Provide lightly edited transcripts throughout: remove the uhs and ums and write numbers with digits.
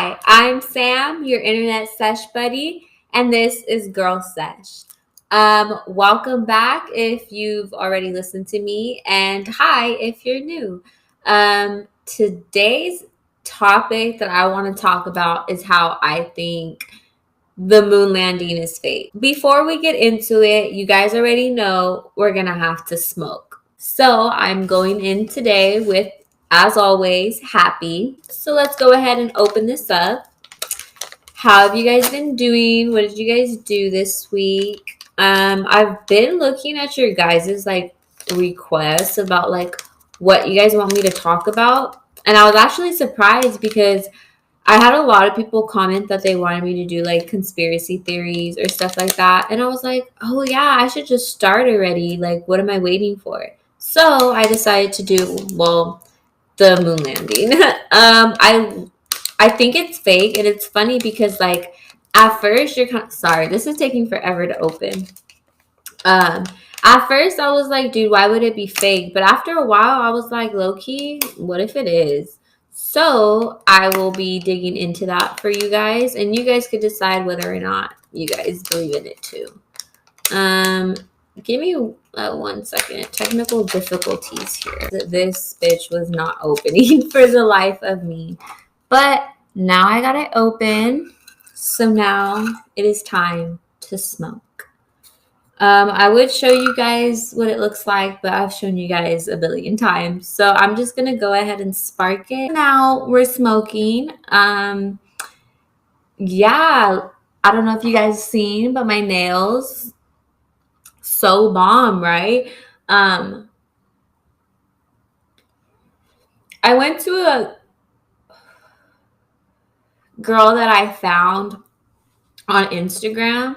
Hi, I'm Sam, your Internet Sesh Buddy, and this is Girl Sesh. Welcome back if you've already listened to me, and hi if you're new. Today's topic that I want to talk about is how I think the moon landing is fake. Before we get into it, you guys already know we're gonna have to smoke. So I'm going in today with, as always, happy. So let's go ahead and open this up. How have you guys been doing? What did you guys do this week? I've been looking at your guys' requests about what you guys want me to talk about. And I was actually surprised because I had a lot of people comment that they wanted me to do conspiracy theories or stuff like that. And I was like, oh yeah, I should just start already. Like, what am I waiting for? So I decided to do, the moon landing. I think it's fake, and it's funny because at first you're kind of sorry, this is taking forever to open. At first I was like, dude, why would it be fake? But after a while I was like, low key, what if it is? So I will be digging into that for you guys, and you guys could decide whether or not you guys believe in it too. Give me 1 second. Technical difficulties here. This bitch was not opening for the life of me. But now I got it open. So now it is time to smoke. I would show you guys what it looks like, but I've shown you guys a billion times. So I'm just going to go ahead and spark it. Now we're smoking. Yeah, I don't know if you guys seen, but my nails, so bomb, right? I went to a girl that I found on Instagram.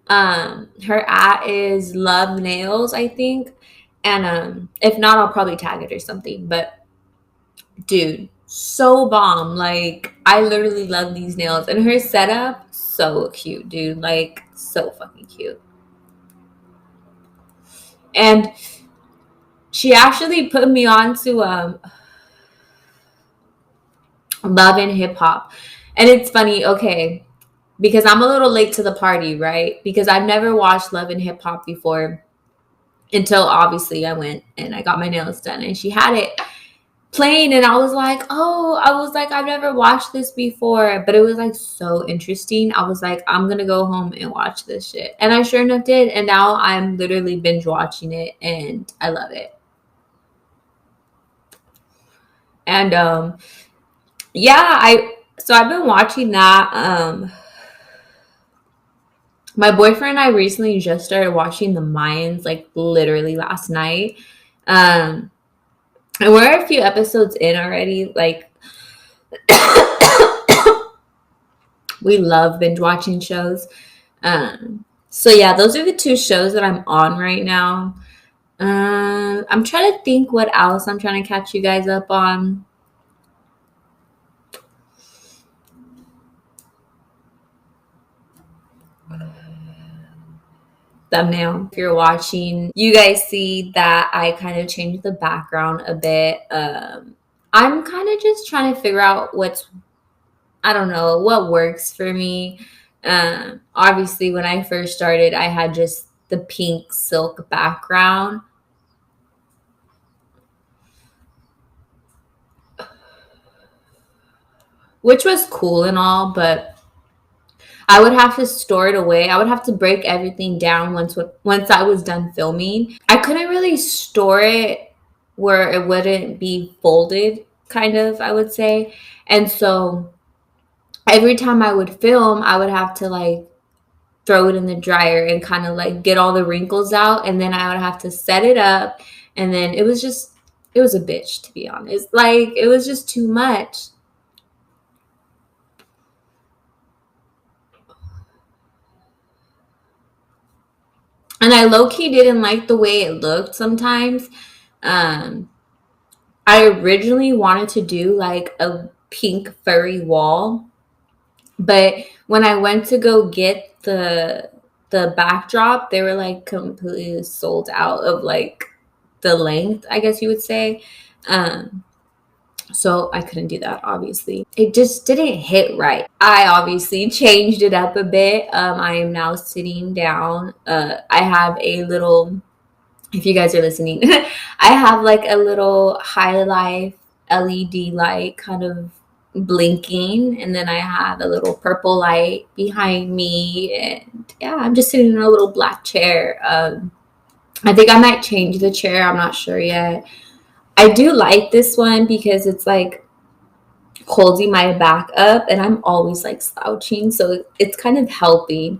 Her @ is Love Nails, I think. And if not, I'll probably tag it or something. But dude, so bomb. Like, I literally love these nails. And her setup, so cute, dude. Like, so fucking cute. And she actually put me on to Love and Hip Hop. And it's funny, okay, because I'm a little late to the party, right? Because I've never watched Love and Hip Hop before until obviously I went and I got my nails done, and she had it playing, and I was like, I've never watched this before, but it was like so interesting. I was like, I'm gonna go home and watch this shit, and I sure enough did, and now I'm literally binge watching it, and I love it. And yeah, I've been watching that. My boyfriend and I recently just started watching The Mayans, like literally last night. And we're a few episodes in already. Like, we love binge watching shows. So yeah, those are the two shows that I'm on right now. I'm trying to think what else I'm trying to catch you guys up on. Thumbnail. If you're watching, you guys see that I kind of changed the background a bit. I'm kind of just trying to figure out what works for me. Obviously, when I first started, I had just the pink silk background. Which was cool and all, but I would have to store it away. I would have to break everything down once I was done filming. I couldn't really store it where it wouldn't be folded, kind of, I would say. And so every time I would film, I would have to throw it in the dryer and kind of get all the wrinkles out, and then I would have to set it up, and then it was a bitch, to be honest. It was just too much. And I low-key didn't like the way it looked sometimes. I originally wanted to do a pink furry wall, but when I went to go get the backdrop, they were completely sold out of the length, I guess you would say. So I couldn't do that, obviously. It just didn't hit right. I obviously changed it up a bit. I am now sitting down. I have a little, if you guys are listening, I have like a little high life LED light kind of blinking. And then I have a little purple light behind me. And yeah, I'm just sitting in a little black chair. I think I might change the chair. I'm not sure yet. I do like this one because it's like holding my back up and I'm always like slouching, so it's kind of helping.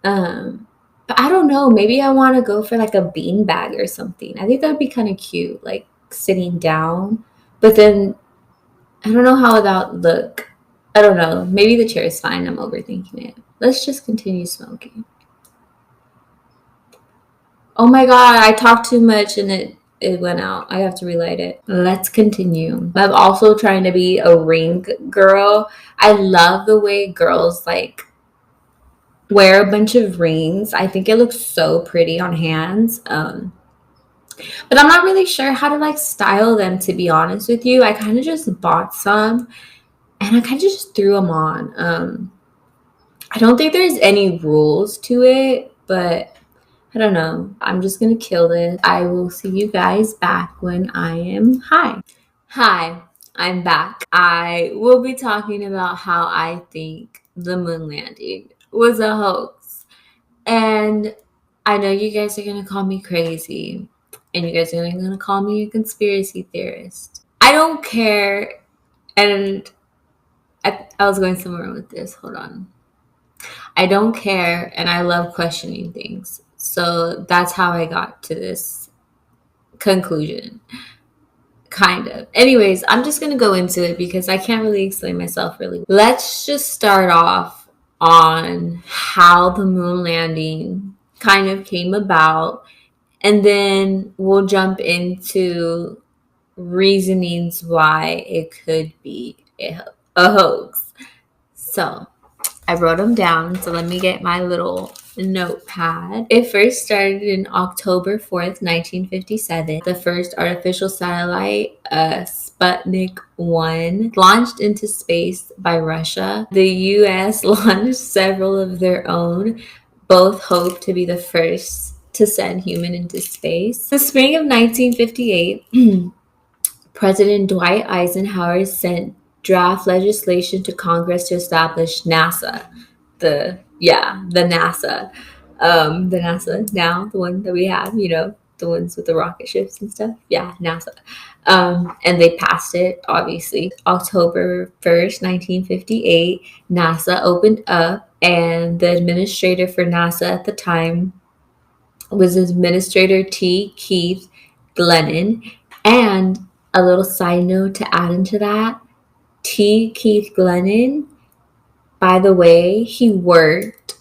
But I don't know, maybe I want to go for like a bean bag or something. I think that'd be kind of cute, like sitting down. But then I don't know how that would look. I don't know. Maybe the chair is fine. I'm overthinking it. Let's just continue smoking. Oh my god, I talked too much and it went out. I have to relight it. Let's continue. I'm also trying to be a ring girl. I love the way girls like wear a bunch of rings. I think it looks so pretty on hands. But I'm not really sure how to like style them, to be honest with you. I kind of just bought some and I kind of just threw them on. I don't think there's any rules to it, but I don't know. I'm just going to kill this. I will see you guys back when I am high. Hi, I'm back. I will be talking about how I think the moon landing was a hoax. And I know you guys are going to call me crazy. And you guys are going to call me a conspiracy theorist. I don't care. And I was going somewhere with this. Hold on. I don't care. And I love questioning things. So that's how I got to this conclusion. Kind of. Anyways, I'm just going to go into it because I can't really explain myself really. Let's just start off on how the moon landing kind of came about. And then we'll jump into reasonings why it could be a hoax. So I wrote them down. So let me get my little notepad. It first started in October 4th, 1957. The first artificial satellite, Sputnik 1, launched into space by Russia. The US launched several of their own. Both hoped to be the first to send human into space. The spring of 1958, President Dwight Eisenhower sent draft legislation to Congress to establish NASA. The NASA. The NASA now, the one that we have, the ones with the rocket ships and stuff. Yeah, NASA. And they passed it, obviously. October 1st, 1958, NASA opened up, and the administrator for NASA at the time was Administrator T. Keith Glennon. And a little side note to add into that, T. Keith Glennon, by the way, he worked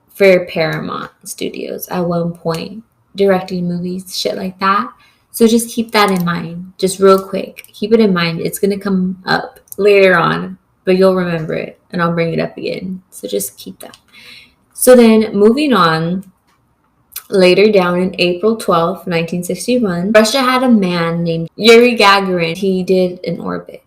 for Paramount Studios at one point, directing movies, shit like that. So just keep that in mind. Just real quick. Keep it in mind. It's going to come up later on, but you'll remember it, and I'll bring it up again. So just keep that. So then moving on, later down in April 12th, 1961, Russia had a man named Yuri Gagarin. He did an orbit.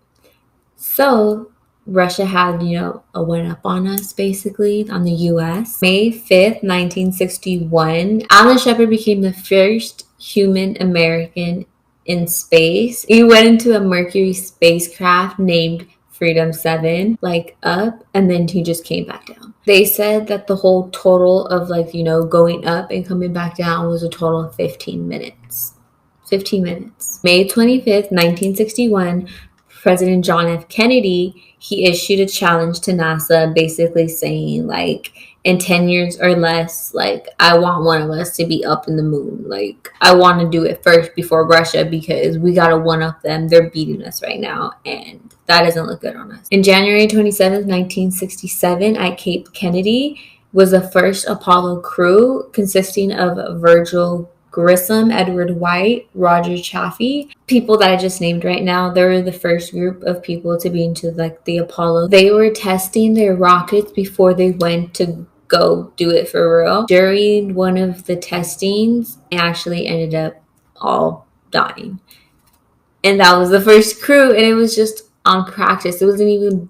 So Russia had, a one up on us, basically, on the US. May 5th, 1961, Alan Shepard became the first human American in space. He went into a Mercury spacecraft named Freedom 7, up, and then he just came back down. They said that the whole total of, going up and coming back down was a total of 15 minutes. 15 minutes. May 25th, 1961, President John F. Kennedy, he issued a challenge to NASA basically saying, in 10 years or less, I want one of us to be up in the moon. I want to do it first before Russia because we got to one-up them. They're beating us right now, and that doesn't look good on us. In January 27th, 1967, at Cape Kennedy, was the first Apollo crew consisting of Virgil Grissom, Edward White, Roger Chaffee, people that I just named right now. They were the first group of people to be into the Apollo. They were testing their rockets before they went to go do it for real. During one of the testings, they actually ended up all dying. And that was the first crew, and it was just on practice. It wasn't even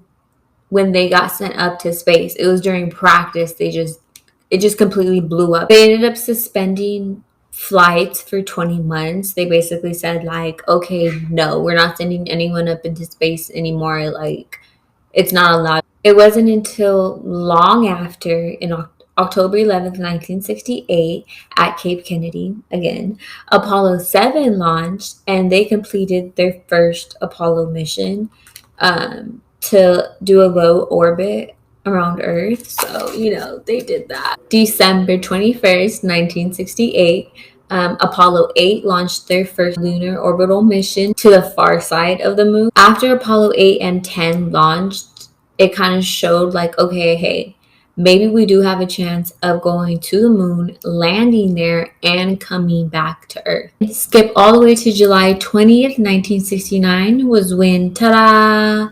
when they got sent up to space. It was during practice. It just completely blew up. They ended up suspending flights for 20 months. They basically said like, okay, no, we're not sending anyone up into space anymore. Like, it's not allowed. It wasn't until long after, in October 11th, 1968, at Cape Kennedy, again, Apollo 7 launched, and they completed their first Apollo mission to do a low orbit around Earth. So, they did that. December 21st, 1968, Apollo 8 launched their first lunar orbital mission to the far side of the moon. After Apollo 8 and 10 launched, it kind of showed like, okay, hey, maybe we do have a chance of going to the moon, landing there, and coming back to Earth. Skip all the way to July 20th, 1969 was when, ta-da,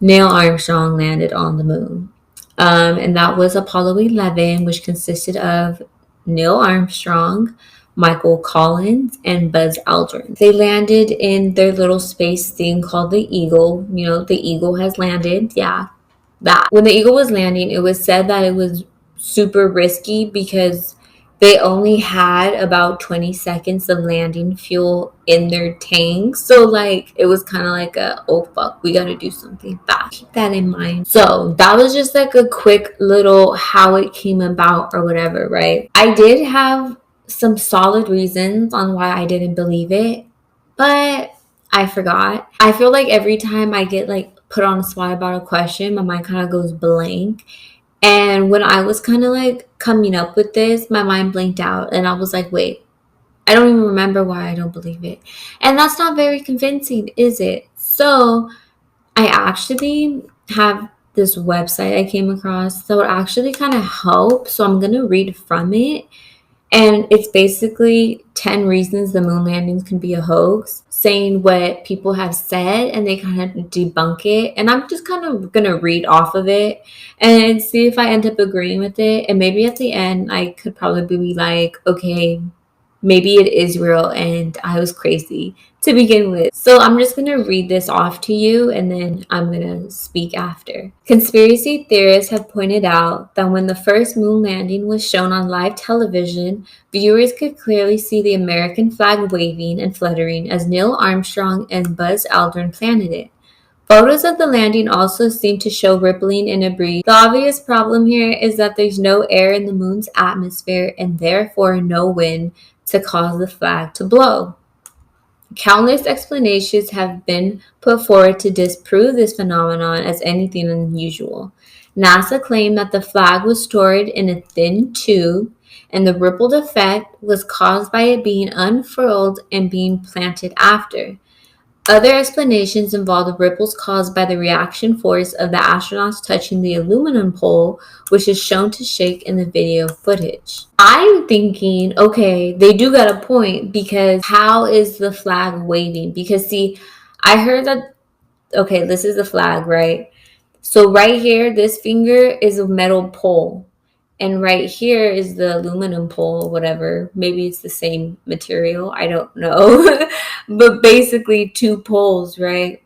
Neil Armstrong landed on the moon. And that was Apollo 11, which consisted of Neil Armstrong, Michael Collins, and Buzz Aldrin. They landed in their little space thing called the Eagle. The Eagle has landed. Yeah, that. When the Eagle was landing, it was said that it was super risky because they only had about 20 seconds of landing fuel in their tank. So, like, it was kind of like oh, fuck, we got to do something fast. Keep that in mind. So, that was just like a quick little how it came about or whatever, right? I did have some solid reasons on why I didn't believe it, but I forgot. I feel like every time I get like put on the spot about a question, my mind kind of goes blank. And when I was kind of like coming up with this, my mind blanked out and I was like, wait, I don't even remember why I don't believe it. And that's not very convincing, is it? So I actually have this website I came across that would actually kind of help. So I'm going to read from it. And it's basically 10 reasons the moon landings can be a hoax, saying what people have said, and they kind of debunk it. And I'm just kind of going to read off of it and see if I end up agreeing with it. And maybe at the end, I could probably be like, okay, maybe it is real and I was crazy to begin with. So I'm just going to read this off to you and then I'm going to speak after. Conspiracy theorists have pointed out that when the first moon landing was shown on live television, viewers could clearly see the American flag waving and fluttering as Neil Armstrong and Buzz Aldrin planted it. Photos of the landing also seem to show rippling in a breeze. The obvious problem here is that there's no air in the moon's atmosphere and therefore no wind to cause the flag to blow. Countless explanations have been put forward to disprove this phenomenon as anything unusual. NASA claimed that the flag was stored in a thin tube and the rippled effect was caused by it being unfurled and being planted after. Other explanations involve the ripples caused by the reaction force of the astronauts touching the aluminum pole, which is shown to shake in the video footage. I'm thinking, okay, they do got a point, because how is the flag waving? Because see, I heard that, okay, this is the flag, right? So right here, this finger is a metal pole. And right here is the aluminum pole, whatever. Maybe it's the same material. I don't know. But basically 2 poles, right?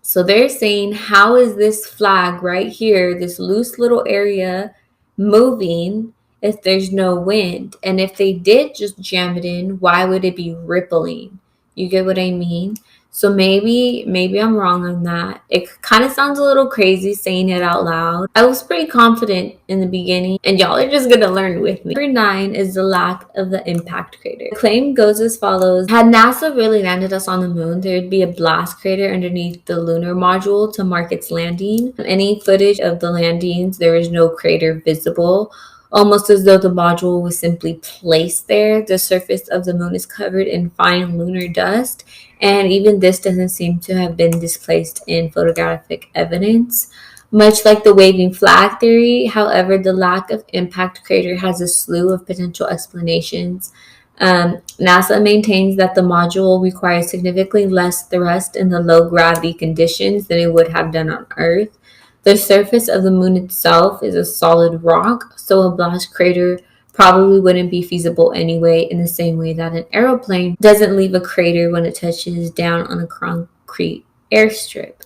So they're saying, how is this flag right here, this loose little area, moving if there's no wind? And if they did just jam it in, why would it be rippling? You get what I mean? So maybe I'm wrong on that. It kind of sounds a little crazy saying it out loud. I was pretty confident in the beginning, and y'all are just gonna learn with me. Number 9 is the lack of the impact crater. The claim goes as follows. Had NASA really landed us on the moon, there would be a blast crater underneath the lunar module to mark its landing. Any footage of the landings, there is no crater visible, almost as though the module was simply placed there. The surface of the moon is covered in fine lunar dust, and even this doesn't seem to have been displaced in photographic evidence. Much like the waving flag theory, however, the lack of impact crater has a slew of potential explanations. NASA maintains that the module requires significantly less thrust in the low gravity conditions than it would have done on Earth. The surface of the moon itself is a solid rock, so a blast crater probably wouldn't be feasible anyway, in the same way that an aeroplane doesn't leave a crater when it touches down on a concrete airstrip.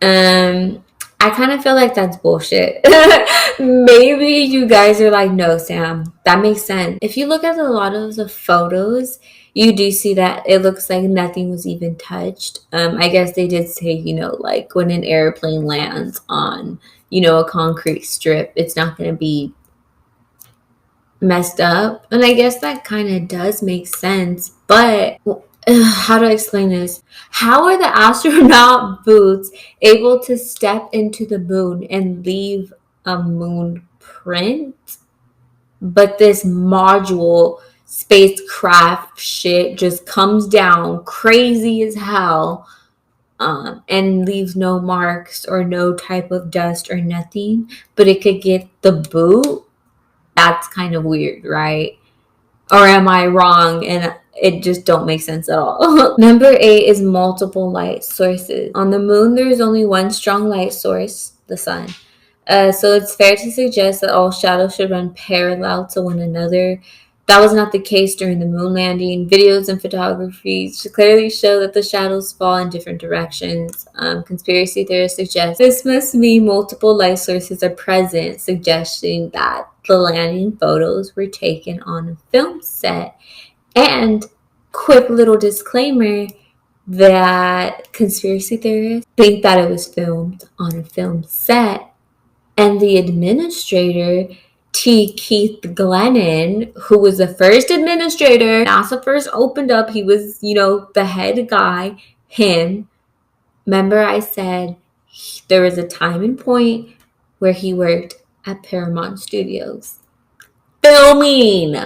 Um, I kind of feel like that's bullshit. Maybe you guys are like, no, Sam, that makes sense. If you look at a lot of the photos, you do see that it looks like nothing was even touched. I guess they did say, like when an airplane lands on, a concrete strip, it's not going to be messed up. And I guess that kind of does make sense. But how do I explain this? How are the astronaut boots able to step into the moon and leave a moon print? But this module spacecraft shit just comes down crazy as hell, and leaves no marks or no type of dust or nothing, but it could get the boot. That's kind of weird, right? Or am I wrong and it just don't make sense at all? Number 8 is multiple light sources. On the moon, there's only one strong light source, the sun. So it's fair to suggest that all shadows should run parallel to one another. That was not the case during the moon landing. Videos and photography clearly show that the shadows fall in different directions. Conspiracy theorists suggest this must mean multiple light sources are present, suggesting that the landing photos were taken on a film set. And quick little disclaimer that conspiracy theorists think that it was filmed on a film set. And the administrator, T. Keith Glennon, who was the first administrator, NASA first opened up, he was, the head guy, him. Remember I said there was a time and point where he worked at Paramount Studios filming.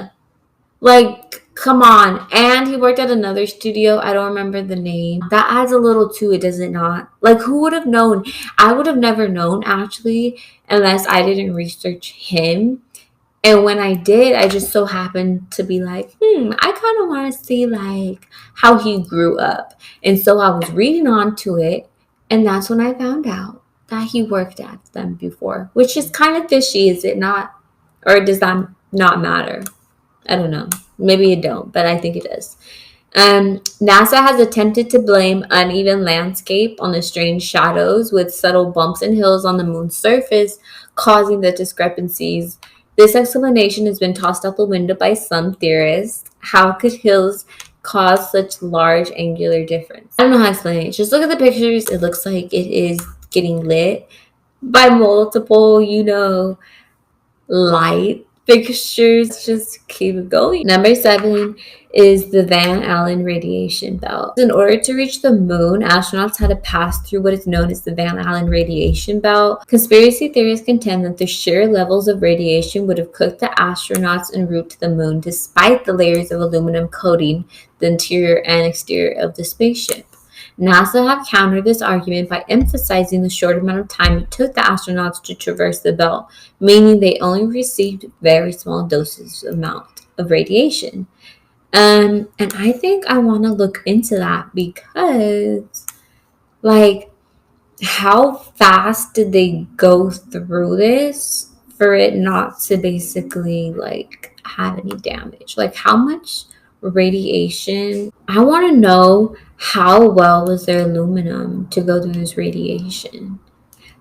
Like, come on. And he worked at another studio. I don't remember the name. That adds a little to it, does it not? Like, who would have known? I would have never known, actually, unless I didn't research him. And when I did, I just so happened to be like, I kind of want to see, like, how he grew up. And so I was reading on to it, and that's when I found out that he worked at them before, which is kind of fishy, is it not? Or does that not matter? I don't know. Maybe it don't, but I think it does. NASA has attempted to blame uneven landscape on the strange shadows with subtle bumps and hills on the moon's surface, causing the discrepancies. This explanation has been tossed out the window by some theorists. How could hills cause such large angular difference? I don't know how to explain it. Just look at the pictures. It looks like it is getting lit by multiple, light fixtures. Just keep going. Number 7 is the Van Allen radiation belt. In order to reach the moon, astronauts had to pass through what is known as the Van Allen radiation belt. Conspiracy theorists contend that the sheer levels of radiation would have cooked the astronauts en route to the moon, despite the layers of aluminum coating the interior and exterior of the spaceship. NASA have countered this argument by emphasizing the short amount of time it took the astronauts to traverse the belt, meaning they only received very small doses amount of radiation. And I think I want to look into that because, like, how fast did they go through this for it not to basically, like, have any damage? Like, how much radiation? I want to know how well was their aluminum to go through this radiation.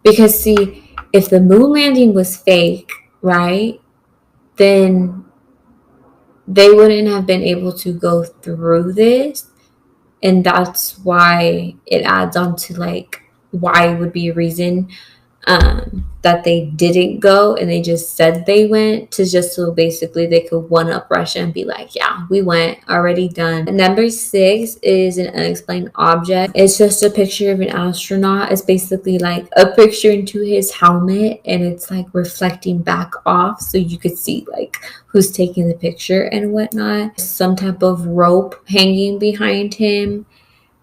Because, see, if the moon landing was fake, right, then they wouldn't have been able to go through this. And that's why it adds on to, like, why would be a reason that they didn't go and they just said they went, to just so basically they could one-up Russia and be like, yeah, we went, already done. And number 6 is an unexplained object. It's just a picture of an astronaut. It's basically like a picture into his helmet, and it's like reflecting back off so you could see like who's taking the picture and whatnot. Some type of rope hanging behind him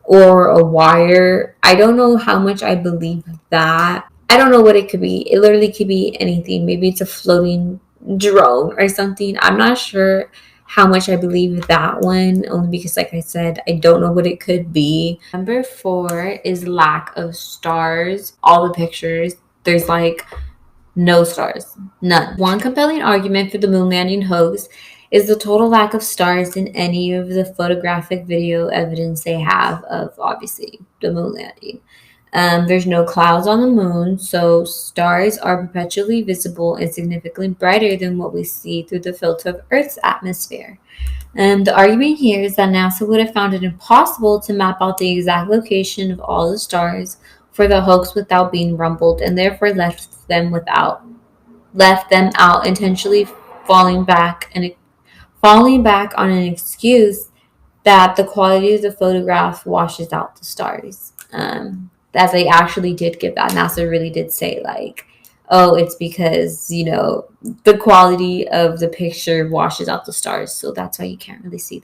or a wire. I don't know how much I believe that. I don't know what it could be. It literally could be anything. Maybe it's a floating drone or something. I'm not sure how much I believe that one, only because, like I said, I don't know what it could be. Number 4 is lack of stars. All the pictures, there's like No stars. None. One compelling argument for the moon landing hoax is the total lack of stars in any of the photographic video evidence they have of, obviously, the moon landing. There's no clouds on the moon, so stars are perpetually visible and significantly brighter than what we see through the filter of Earth's atmosphere. The argument here is that NASA would have found it impossible to map out the exact location of all the stars for the hoax without being rumbled, and therefore left them out, intentionally falling back on an excuse that the quality of the photograph washes out the stars. That they actually did give that. NASA really did say, like, oh, it's because, the quality of the picture washes out the stars. So that's why you can't really see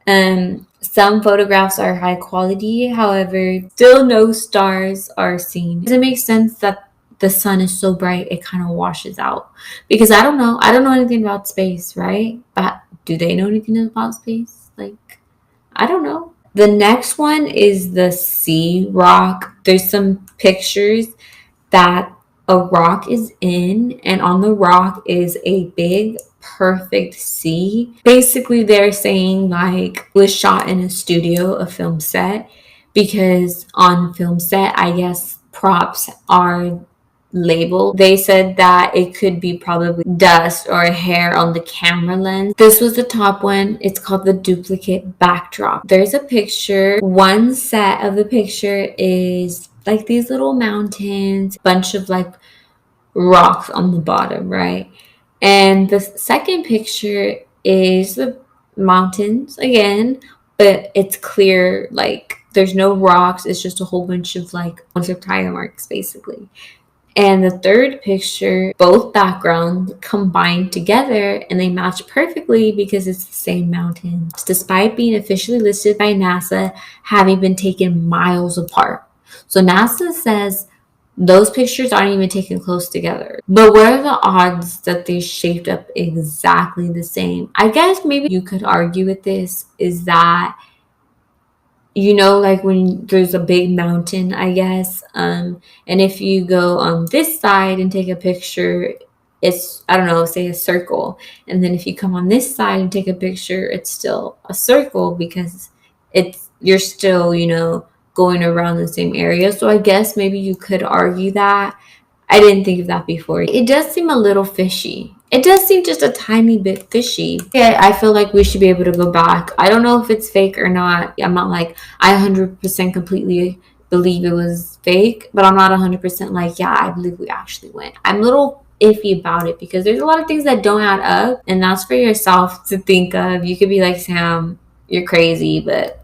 them. Some photographs are high quality. However, still no stars are seen. Does it make sense that the sun is so bright it kind of washes out? Because I don't know anything about space, right? But do they know anything about space? Like, I don't know. The next one is the sea rock. There's some pictures that a rock is in, and on the rock is a big perfect sea. Basically, they're saying like it was shot in a studio, a film set, because on film set, I guess props are labeled. They said that it could be probably dust or hair on the camera lens. This was the top one. It's called the duplicate backdrop. There's a picture. One set of the picture is like these little mountains, bunch of like rocks on the bottom, right? And the second picture is the mountains again, but it's clear, like there's no rocks. It's just a whole bunch of like tire marks, basically. And the third picture, both backgrounds combined together, and they match perfectly because it's the same mountain, despite being officially listed by NASA having been taken miles apart. So NASA says those pictures aren't even taken close together. But what are the odds that they shaped up exactly the same? I guess maybe you could argue with this is that, like when there's a big mountain, I guess, and if you go on this side and take a picture, it's, I don't know, say a circle. And then if you come on this side and take a picture, it's still a circle because you're still, going around the same area. So I guess maybe you could argue that. I didn't think of that before. It does seem a little fishy. It does seem just a tiny bit fishy. Yeah, I feel like we should be able to go back. I don't know if it's fake or not. I'm not like, I 100% completely believe it was fake, but I'm not 100% like, yeah, I believe we actually went. I'm a little iffy about it because there's a lot of things that don't add up, and that's for yourself to think of. You could be like, Sam, you're crazy, but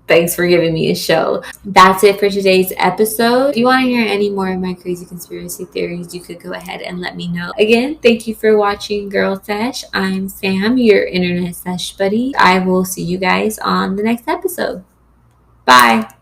thanks for giving me a show. That's it for today's episode. If you want to hear any more of my crazy conspiracy theories, you could go ahead and let me know. Again, thank you for watching Girl Sesh. I'm Sam, your Internet Sesh Buddy. I will see you guys on the next episode. Bye.